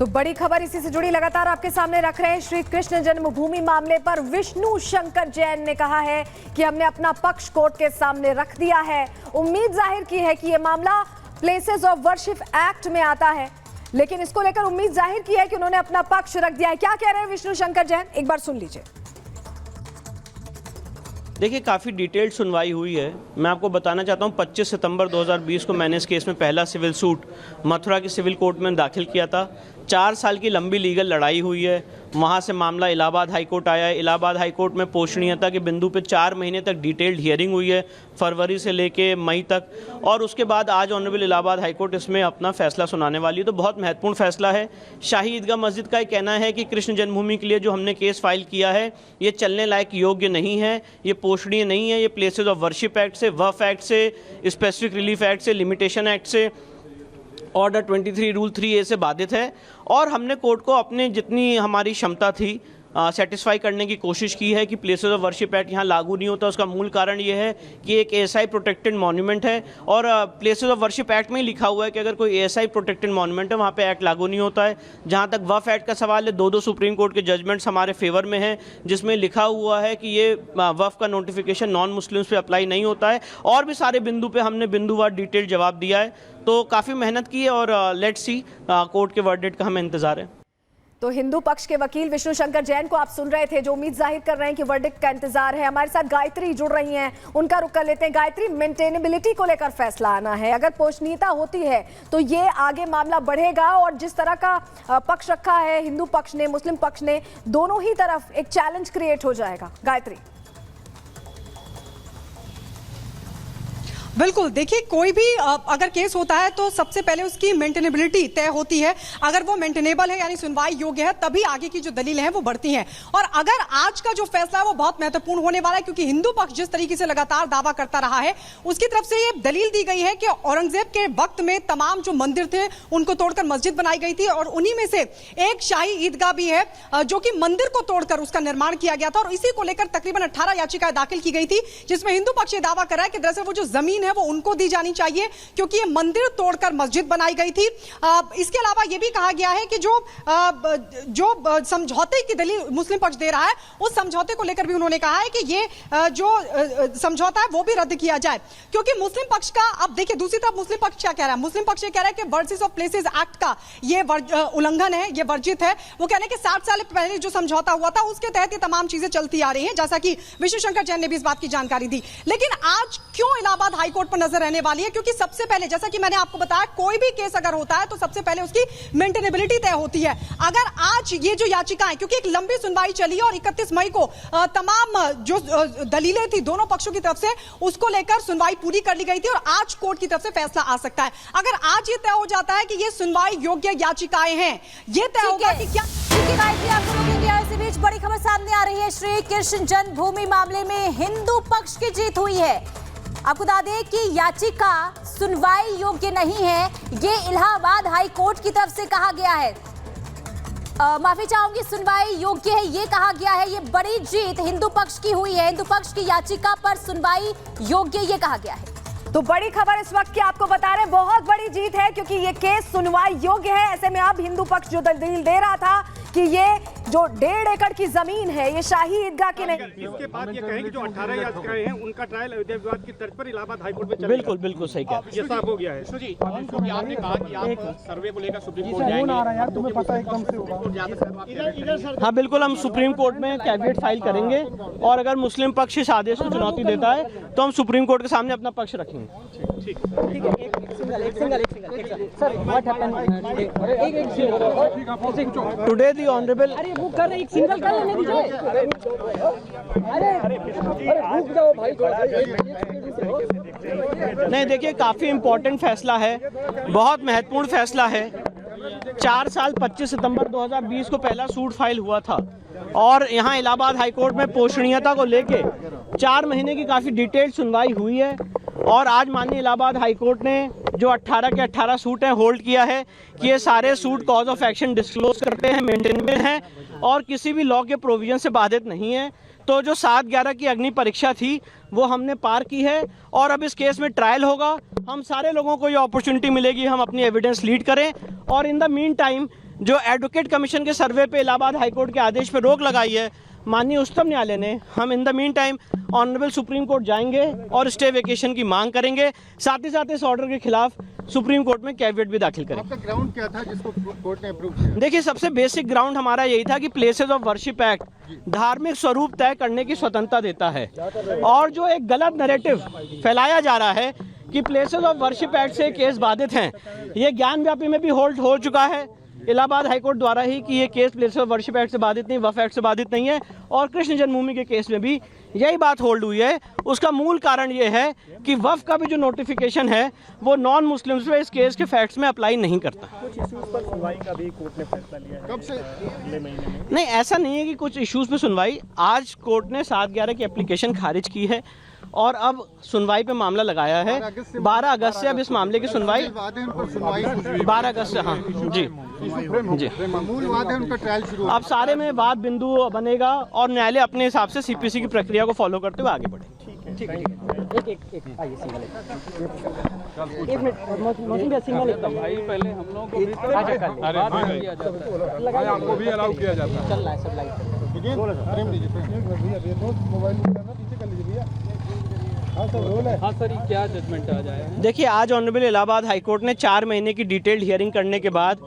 तो बड़ी खबर इसी से जुड़ी लगातार आपके सामने रख रहे हैं। श्री कृष्ण जन्मभूमि मामले पर विष्णु शंकर जैन ने कहा है कि हमने अपना पक्ष कोर्ट के सामने रख दिया है। उम्मीद जाहिर की है कि यह मामला प्लेसेस ऑफ वर्शिप एक्ट में आता है, लेकिन इसको लेकर उम्मीद जाहिर की है कि उन्होंने अपना पक्ष रख दिया है। क्या कह रहे हैं विष्णु शंकर जैन, एक बार सुन लीजिए। देखिए, काफ़ी डिटेल्ड सुनवाई हुई है। मैं आपको बताना चाहता हूँ 25 सितंबर 2020 को मैंने इस केस में पहला सिविल सूट मथुरा की सिविल कोर्ट में दाखिल किया था। 4 साल की लंबी लीगल लड़ाई हुई है। वहाँ से मामला इलाहाबाद हाई कोर्ट आया है। इलाहाबाद हाई कोर्ट में पोषणीयता के बिंदु पे 4 महीने तक डिटेल्ड हियरिंग हुई है, फरवरी से लेके मई तक, और उसके बाद आज ऑनरेबल इलाहाबाद हाई कोर्ट इसमें अपना फैसला सुनाने वाली है। तो बहुत महत्वपूर्ण फैसला है। शाही ईदगाह मस्जिद का कहना है कि कृष्ण जन्मभूमि के लिए जो हमने केस फाइल किया है ये चलने लायक योग्य नहीं है, ये पोषणीय नहीं है। ये प्लेसेस ऑफ वर्शिप एक्ट से, वक्फ एक्ट से, स्पेसिफिक रिलीफ एक्ट से, लिमिटेशन एक्ट से, ऑर्डर 23 रूल 3A से बाधित है। और हमने कोर्ट को अपने जितनी हमारी क्षमता थी सेटिस्फाई करने की कोशिश की है कि प्लेसेस ऑफ वर्शिप एक्ट यहाँ लागू नहीं होता। उसका मूल कारण ये है कि एक ASI प्रोटेक्टेड मॉन्यूमेंट है, और प्लेसेस ऑफ वर्शिप एक्ट में ही लिखा हुआ है कि अगर कोई ASI प्रोटेक्टेड मॉन्यूमेंट है वहाँ पे एक्ट लागू नहीं होता है। जहाँ तक वक्फ एक्ट का सवाल है, 2 सुप्रीम कोर्ट के जजमेंट्स हमारे फेवर में हैं, जिसमें लिखा हुआ है कि ये वक्फ का नोटिफिकेशन नॉन मुस्लिम्स पे अप्लाई नहीं होता है। और भी सारे बिंदु पे हमने बिंदुवार डिटेल जवाब दिया है। तो काफ़ी मेहनत की है और लेट्स सी कोर्ट के वर्डिक्ट का हमें इंतजार है। तो हिंदू पक्ष के वकील विष्णु शंकर जैन को आप सुन रहे थे, जो उम्मीद जाहिर कर रहे हैं कि वर्डिक्ट का इंतजार है। हमारे साथ गायत्री जुड़ रही हैं, उनका रुख कर लेते हैं। गायत्री, मेंटेनेबिलिटी को लेकर फैसला आना है। अगर पोषणीयता होती है तो ये आगे मामला बढ़ेगा, और जिस तरह का पक्ष रखा है हिंदू पक्ष ने, मुस्लिम पक्ष ने, दोनों ही तरफ एक चैलेंज क्रिएट हो जाएगा। गायत्री। बिल्कुल, देखिए, कोई भी अगर केस होता है तो सबसे पहले उसकी मेंटेनेबिलिटी तय होती है। अगर वो मेंटेनेबल है यानी सुनवाई योग्य है, तभी आगे की जो दलीलें हैं वो बढ़ती हैं। और अगर आज का जो फैसला है वो बहुत महत्वपूर्ण होने वाला है, क्योंकि हिंदू पक्ष जिस तरीके से लगातार दावा करता रहा है, उसकी तरफ से ये दलील दी गई है कि औरंगजेब के वक्त में तमाम जो मंदिर थे उनको तोड़कर मस्जिद बनाई गई थी, और उन्हीं में से एक शाही ईदगाह भी है जो कि मंदिर को तोड़कर उसका निर्माण किया गया था। और इसी को लेकर तकरीबन 18 याचिकाएं दाखिल की गई थी, जिसमें हिंदू पक्ष ये दावा कर रहा है कि दरअसल वो जो जमीन है वो उनको दी जानी चाहिए, क्योंकि ये मंदिर तोड़कर मस्जिद बनाई गई थी। इसके अलावा यह भी कहा गया है कि जो समझौते की दलील मुस्लिम पक्ष दे रहा है, उस समझौते को लेकर भी उन्होंने कहा है कि ये जो समझौता है वो भी रद्द किया जाए, क्योंकि मुस्लिम पक्ष का, अब देखिए दूसरी तरफ मुस्लिम पक्ष क्या कह रहा है। मुस्लिम पक्ष ये कह रहा है कि वर्सिस ऑफ प्लेसेस एक्ट का ये उल्लंघन है, ये वर्जित है। वो कह रहे हैं कि 60 साल पहले जो समझौता हुआ था उसके तहत ये तमाम चीजें चलती आ रही हैं, जैसा कि विष्णु शंकर जैन ने भी इस बात की जानकारी दी। लेकिन आज क्यों इलाहाबाद हाईकोर्ट पर नजर रहने वाली है, क्योंकि सबसे पहले, जैसा कि मैंने आपको बताया, कोई भी केस अगर होता है तो सबसे पहले उसकी मेंटेनेबिलिटी तय होती है। अगर आज ये जो याचिकाएं, क्योंकि एक लंबी सुनवाई चली और 31 मई को तमाम जो दलीलें थी दोनों पक्षों की तरफ से, उसको लेकर सुनवाई पूरी कर ली गई थी, और आज कोर्ट की तरफ से फैसला आ सकता है। अगर आज ये तय हो जाता है कि ये सुनवाई योग्य याचिकाएं हैं, ये तय होगा कि क्या। इसी बीच बड़ी खबर सामने आ रही है। श्री कृष्ण जन्मभूमि मामले में हिंदू पक्ष की जीत हुई है। आपको बता दें कि याचिका सुनवाई योग्य नहीं है, ये इलाहाबाद हाई कोर्ट की तरफ से कहा गया है। माफी चाहूंगी, सुनवाई योग्य है ये कहा गया है। ये बड़ी जीत हिंदू पक्ष की हुई है। हिंदू पक्ष की याचिका पर सुनवाई योग्य ये कहा गया है। तो बड़ी खबर इस वक्त की आपको बता रहे हैं, बहुत बड़ी जीत है, क्योंकि ये केस सुनवाई योग्य है। ऐसे में अब हिंदू पक्ष जो दलील दे रहा था कि ये जो 1.5 एकड़ की जमीन है ये शाही ईदगाह की नहीं। इसके बाद ये कहें कि जो 18 याचिकाएं हैं उनका ट्रायल अयोध्या विवाद की तर्ज पर इलाहाबाद हाईकोर्ट में चलेगा। बिल्कुल बिल्कुल सही कहा, ये साफ हो गया है। आपने कहा कि आप सर्वे को लेकर सुप्रीम कोर्ट जाएंगे, तुम्हें पता एकदम से होगा। हाँ बिल्कुल, हम सुप्रीम कोर्ट में कैविएट फाइल करेंगे, और अगर मुस्लिम पक्ष इस आदेश को चुनौती देता है तो हम सुप्रीम कोर्ट के सामने अपना पक्ष रखेंगे। टुडे दी ऑनरेबल नहीं, देखिए, काफी इंपॉर्टेंट फैसला है, बहुत महत्वपूर्ण फैसला है। 4 साल 25 सितंबर 2020 को पहला सूट फाइल हुआ था, और यहाँ इलाहाबाद हाईकोर्ट में पोषणीयता को लेके 4 महीने की काफ़ी डिटेल्ड सुनवाई हुई है। और आज माननीय इलाहाबाद हाईकोर्ट ने जो 18 के 18 सूट हैं होल्ड किया है कि ये सारे suit cause of action disclose करते हैं, मेंटेनेबल हैं, और किसी भी लॉ के प्रोविजन से बाधित नहीं है। तो जो 7/11 की अग्नि परीक्षा थी वो हमने पार की है, और अब इस केस में ट्रायल होगा। हम सारे लोगों को ये अपॉर्चुनिटी मिलेगी हम अपनी एविडेंस लीड करें, और इन द मीन टाइम जो एडवोकेट कमीशन के सर्वे पे इलाहाबाद हाईकोर्ट के आदेश पे रोक लगाई है माननीय उच्चतम न्यायालय ने, हम in the mean time honourable supreme court जाएंगे और स्टे वेकेशन की मांग करेंगे। साथ ही साथ इस ऑर्डर के खिलाफ सुप्रीम कोर्ट में कैविएट भी दाखिल करेंगे। आपका ग्राउंड क्या था जिसको कोर्ट ने अप्रूव किया? देखिए, सबसे बेसिक ग्राउंड हमारा यही था कि प्लेसेस ऑफ वर्शिप एक्ट धार्मिक स्वरूप तय करने की स्वतंत्रता देता है, और जो एक गलत नैरेटिव फैलाया जा रहा है कि प्लेसेस ऑफ वर्शिप एक्ट से केस बाधित हैं, ये ज्ञान व्यापी में भी होल्ड हो चुका है इलाहाबाद हाईकोर्ट द्वारा ही कि ये case places of worship act से बाधित नहीं, वक्फ एक्ट से बाधित नहीं है। और कृष्ण जन्मभूमि के केस में भी यही बात होल्ड हुई है। उसका मूल कारण ये है कि वक्फ का भी जो नोटिफिकेशन है वो नॉन मुस्लिम्स पे इस केस के फैक्ट्स में अप्लाई नहीं करता। कुछ इश्यूज पर सुनवाई का भी कोर्ट ने फैसला लिया है कब से? अगले महीने में। नहीं, ऐसा नहीं है कि कुछ इश्यूज पे सुनवाई। आज कोर्ट ने 7/11 की एप्लीकेशन खारिज की है और अब सुनवाई पे मामला लगाया है। 12 अगस्त से अब इस मामले की सुनवाई 12 अगस्त से, हाँ जी जी, मूल वाद है उनका ट्रायल शुरू। अब सारे में वाद बिंदु बनेगा और न्यायालय अपने हिसाब से सीपीसी की प्रक्रिया को फॉलो करते हुए आगे बढ़े। ठीक है। भाई पहले हम लोगों को भी आपको भी अलाउ किया जाता है। हाँ सर, क्या जजमेंट आ जाए? देखिए, आज ऑनरेबल इलाहाबाद हाईकोर्ट ने 4 महीने की डिटेल्ड हियरिंग करने के बाद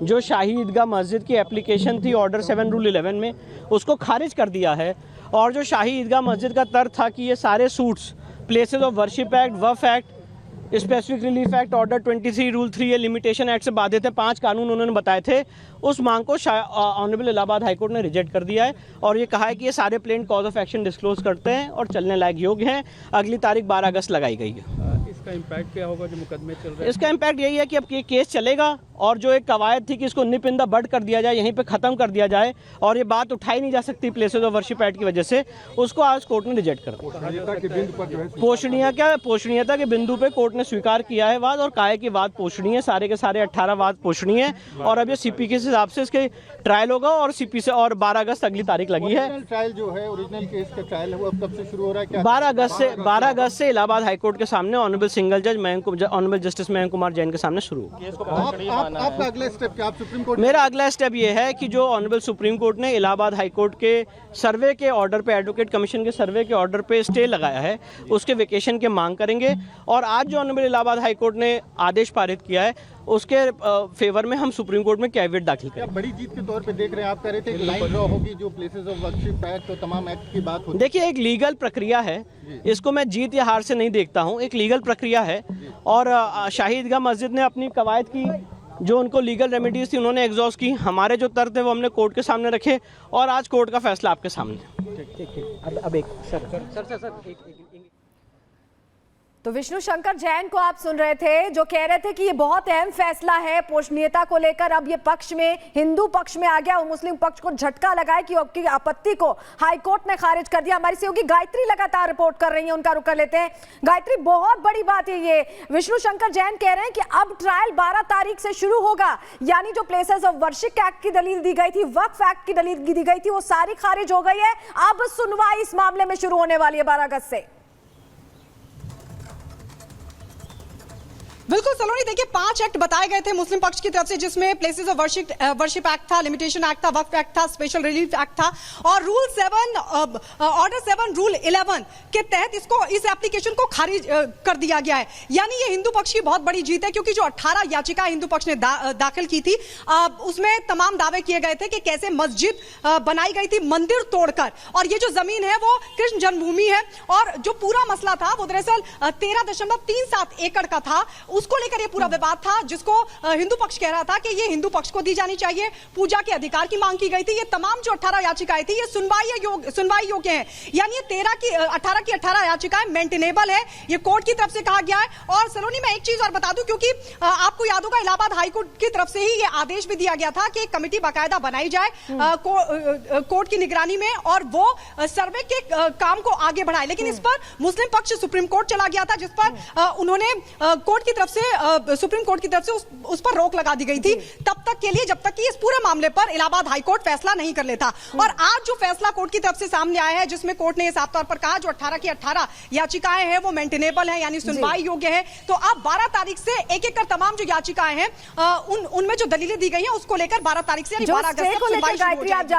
जो शाही ईदगाह मस्जिद की एप्लीकेशन थी ऑर्डर 7 रूल 11 में, उसको खारिज कर दिया है। और जो शाही ईदगाह मस्जिद का तर्क था कि ये सारे suits places of worship act, Waqf act, specific relief act, order 23 rule 3 ये लिमिटेशन एक्ट से बाधित है, 5 कानून उन्होंने बताए थे, उस मांग को ऑनरेबल इलाहाबाद हाईकोर्ट ने रिजेक्ट कर दिया है और ये कहा है कि ये सारे plain cause of action disclose करते हैं और चलने लायक योग्य हैं। अगली तारीख 12 अगस्त लगाई गई है। इसका इम्पैक्ट क्या होगा जो मुकदमे चल रहे हैं? इसका इम्पैक्ट यही है कि अब ये केस चलेगा और जो एक कवायद थी कि इसको निप इन द बड कर दिया जाए, यहीं पे ख़त्म कर दिया जाए और ये बात उठाई नहीं जा सकती प्लेसेस ऑफ वर्शिप एक्ट की वजह से, उसको आज कोर्ट ने रिजेक्ट कर दिया। पोषणीयता के बिंदु पे कोर्ट ने स्वीकार किया है वाद और कहा है कि वाद पोषणीय, सारे के सारे 18 वाद पोषणीय है और अब ये सीपी के हिसाब से इसके ट्रायल होगा और सीपी से और 12 अगस्त अगली तारीख लगी है। ट्रायल जो है ओरिजिनल केस का ट्रायल है वो अब कब से शुरू हो रहा है? क्या 12 अगस्त से इलाहाबाद हाईकोर्ट के सामने ऑनरेबल सिंगल जज ऑनरेबल जस्टिस मयंक कुमार जैन के सामने शुरू होगा। आपका अगला स्टेप क्या? आप सुप्रीम कोर्ट? मेरा अगला स्टेप ये है कि जो ऑनरेबल सुप्रीम कोर्ट ने इलाहाबाद हाईकोर्ट के सर्वे के ऑर्डर पे, एडवोकेट कमीशन के सर्वे के ऑर्डर पे स्टे लगाया है, उसके वेकेशन की मांग करेंगे। और आज जो ऑनरेबल इलाहाबाद हाईकोर्ट ने आदेश पारित किया है उसके फेवर में हम सुप्रीम कोर्ट में कैविएट दाखिल करेंगे। बड़ी जीत के तौर पे देख रहे हैं आप? कह रहे थे एक लाइन ड्रॉ होगी जो प्लेसेस ऑफ वर्शिप एक्ट तो तमाम एक्ट की बात होती है। देखिए, एक लीगल प्रक्रिया है, इसको मैं जीत या हार से नहीं देखता हूँ, एक लीगल प्रक्रिया है और शाही ईदगाह मस्जिद ने अपनी कवायद की, जो उनको लीगल रेमेडीज थी उन्होंने एग्जॉस्ट की। हमारे जो तर्क थे वो हमने कोर्ट के सामने रखे और आज कोर्ट का फैसला आपके सामने। ठीक। अब एक सर तो विष्णु शंकर जैन को आप सुन रहे थे जो कह रहे थे कि ये बहुत अहम फैसला है पोषणीयता को लेकर। अब ये पक्ष में, हिंदू पक्ष में आ गया, वो मुस्लिम पक्ष को झटका लगा है कि आपकी आपत्ति को हाईकोर्ट ने खारिज कर दिया। हमारी सहयोगी गायत्री लगातार रिपोर्ट कर रही है, उनका रुख कर लेते हैं। गायत्री, बहुत बड़ी बात है ये, विष्णु शंकर जैन कह रहे हैं कि अब ट्रायल 12 तारीख से शुरू होगा, यानी जो प्लेसेस ऑफ वर्शिप एक्ट की दलील दी गई थी, वक्फ एक्ट की दलील दी गई थी, वो सारी खारिज हो गई है। अब सुनवाई इस मामले में शुरू होने वाली है 12 अगस्त से। बिल्कुल सलोनी, देखिए 5 एक्ट बताए गए थे मुस्लिम पक्ष की तरफ से, जिसमें प्लेसेस ऑफ वर्शिप एक्ट था, लिमिटेशन एक्ट था, वक्फ एक्ट था, स्पेशल रिलीफ एक्ट था और रूल 7 ऑर्डर 7 रूल 11 के तहत इस एप्लीकेशन को खारिज कर दिया गया है। यानी ये हिंदू पक्ष की बहुत बड़ी जीत है, क्योंकि जो 18 याचिका हिंदू पक्ष ने दाखिल की थी उसमें तमाम दावे किए गए थे कि कैसे मस्जिद बनाई गई थी मंदिर तोड़कर, और ये जो जमीन है वो कृष्ण जन्मभूमि है और जो पूरा मसला था वो दरअसल 13.37 एकड़ का था। उसको लेकर ये पूरा विवाद था, जिसको हिंदू पक्ष कह रहा था कि ये हिंदू पक्ष को दी जानी चाहिए, पूजा के अधिकार की मांग की गई थी। ये तमाम जो 18 याचिकाएं थी ये सुनवाई योग्य है, यानी ये 18 की 18 याचिकाएं मेंटेनेबल है, ये कोर्ट की तरफ से कहा गया है। और सलोनी, मैं एक चीज और बता दूं, क्योंकि आपको याद होगा इलाहाबाद हाईकोर्ट की तरफ से ही ये आदेश भी दिया गया था कि एक कमेटी बाकायदा बनाई जाए कोर्ट की निगरानी में और वो सर्वे के काम को आगे बढ़ाए, लेकिन इस पर मुस्लिम पक्ष सुप्रीम कोर्ट चला गया था, जिस पर उन्होंने कोर्ट की तरफ से सुप्रीम कोर्ट की तरफ से उस पर रोक लगा दी गई थी तब तक के लिए, जब तक कि इस पूरे मामले पर इलाहाबाद हाईकोर्ट फैसला नहीं कर लेता। और आज जो फैसला कोर्ट की तरफ से सामने आया है, जिसमें कोर्ट ने साफ तौर पर कहा जो 18 की 18 याचिकाएं हैं वो मेंटेनेबल है, यानी सुनवाई योग्य है। तो अब 12 तारीख से एक एक कर तमाम जो याचिकाएं हैं उनमें जो दलीलें दी गई हैं उसको लेकर 12 तारीख से यानी 12 अगस्त तक सुनवाई शुरू हो जाएगी।